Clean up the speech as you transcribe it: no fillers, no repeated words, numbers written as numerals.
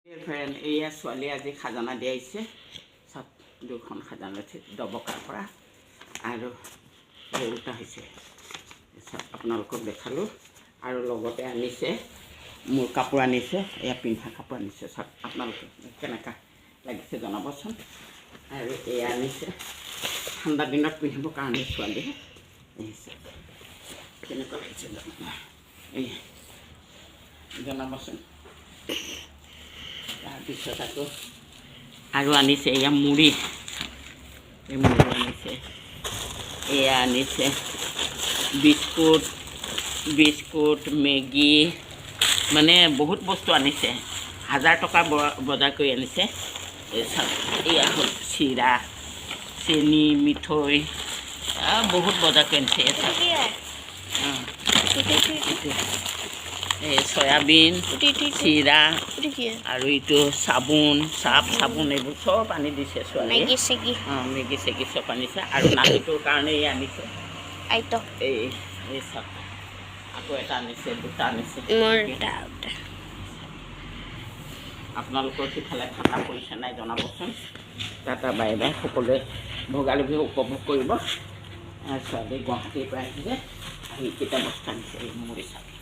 friend এয়া ছোৱালী আজি খাজানা দি আহিছে চব দুখন খাজানা দবকাৰ পৰা আৰু দুটা হৈছে চব আপোনালোকক দেখালোঁ আৰু লগতে আনিছে মোৰ কাপোৰ আনিছে এয়া পিন্ধা কাপোৰ আনিছে চব আপোনালোকে কেনেকুৱা লাগিছে জনাবচোন আৰু এয়া আনিছে ঠাণ্ডা দিনত পিন্ধিবৰ কাৰণে ছোৱালীয়ে কেনেকুৱা লাগিছে জনাবচোন তাৰপিছত আকৌ আৰু আনিছে এয়া মুড়ি এই মুড়ি আনিছে এয়া আনিছে বিস্কুট মেগী মানে বহুত বস্তু আনিছে 1000 টকা বজাৰ কৰি আনিছে এয়া হ'ল চিৰা চেনি মিঠৈ বহুত বজাৰ কৰি আনিছে সয়াবিন চিৰা আৰু এইটো চাবোন চাবোন এইবোৰ চব আনি দিছে ছোৱালী মেগী চেগি চব আনিছে আৰু নাতিটোৰ কাৰণে এই আনিছে এই চব আকৌ এটা আনিছে দুটা আনিছে আপোনালোকৰ সিফালে ঠাণ্ডা পৰিছে নাই জনাবচোন টাটা বাই বাই সকলোৱে ভোগালী বিহু উপভোগ কৰিব ছোৱালী গুৱাহাটীৰ পৰা আহিছে আৰু এইকেইটা বস্তু আনিছে এই মুড়ি চাব